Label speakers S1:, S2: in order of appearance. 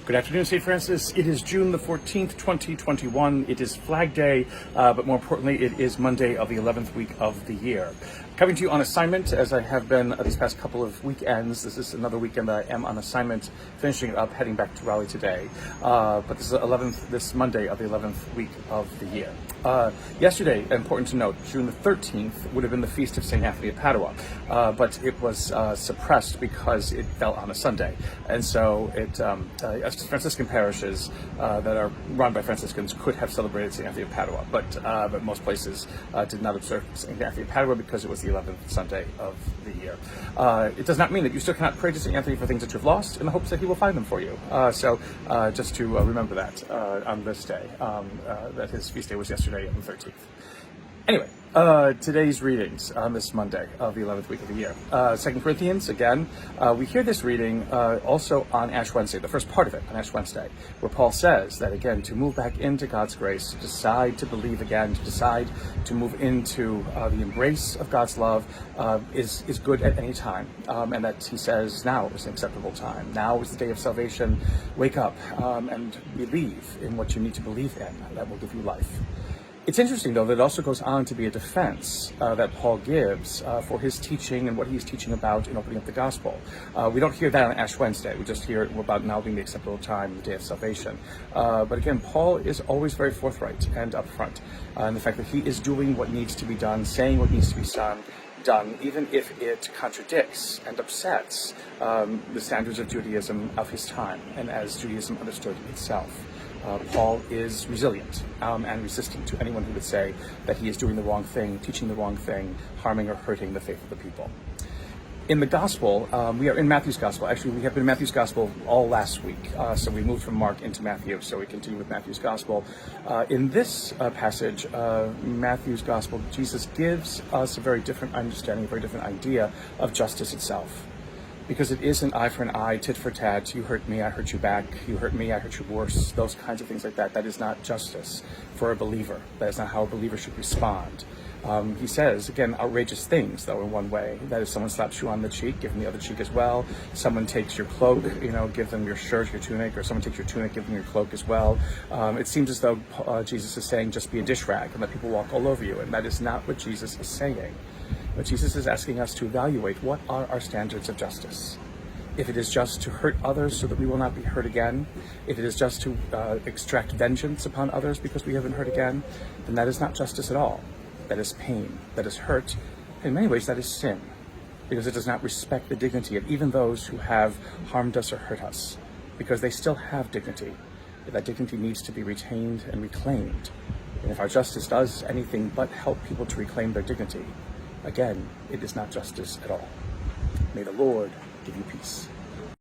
S1: Good afternoon, St. Francis. It is June the 14th, 2021. It is Flag Day, but more importantly, it is Monday of the 11th week of the year. Coming to you on assignment, as I have been these past couple of weekends. This is another weekend that I am on assignment, finishing it up, heading back to Raleigh today. But this Monday of the 11th week of the year. Yesterday, important to note, June the 13th would have been the feast of St. Anthony of Padua, but it was suppressed because it fell on a Sunday. And so Franciscan parishes that are run by Franciscans could have celebrated St. Anthony of Padua, but most places did not observe St. Anthony of Padua because it was the 11th Sunday of the year. It does not mean that you still cannot pray to St. Anthony for things that you've lost in the hopes that he will find them for you. So just to remember that on this day, that his feast day was yesterday on the 13th. Anyway, today's readings on this Monday of the 11th week of the year. 2 Corinthians, again, we hear this reading also on Ash Wednesday, the first part of it on Ash Wednesday, where Paul says that, again, to move back into God's grace, to decide to believe again, to decide to move into the embrace of God's love is good at any time. And that he says now is an acceptable time. Now is the day of salvation. Wake up and believe in what you need to believe in. That will give you life. It's interesting, though, that it also goes on to be a defense that Paul gives for his teaching and what he's teaching about in opening up the gospel. We don't hear that on Ash Wednesday. We just hear about now being the acceptable time, the day of salvation. But again, Paul is always very forthright and upfront in the fact that he is doing what needs to be done, saying what needs to be done, even if it contradicts and upsets the standards of Judaism of his time and as Judaism understood itself. Paul is resilient and resistant to anyone who would say that he is doing the wrong thing, teaching the wrong thing, harming or hurting the faith of the people. In the Gospel, we are in Matthew's Gospel. Actually, we have been in Matthew's Gospel all last week. So we moved from Mark into Matthew, so we continue with Matthew's Gospel. In this passage, Matthew's Gospel, Jesus gives us a very different understanding, a very different idea of justice itself. Because it is an eye for an eye, tit for tat, you hurt me, I hurt you back, you hurt me, I hurt you worse, those kinds of things like that. That is not justice for a believer. That is not how a believer should respond. He says, again, outrageous things, though, in one way. That is, someone slaps you on the cheek, give them the other cheek as well. Someone takes your cloak, give them your shirt, your tunic, or someone takes your tunic, give them your cloak as well. It seems as though Jesus is saying, just be a dish rag and let people walk all over you. And that is not what Jesus is saying. But Jesus is asking us to evaluate what are our standards of justice. If it is just to hurt others so that we will not be hurt again, if it is just to extract vengeance upon others because we haven't hurt again, then that is not justice at all. That is pain, that is hurt. In many ways, that is sin, because it does not respect the dignity of even those who have harmed us or hurt us, because they still have dignity. That dignity needs to be retained and reclaimed. And if our justice does anything but help people to reclaim their dignity, again, it is not justice at all. May the Lord give you peace.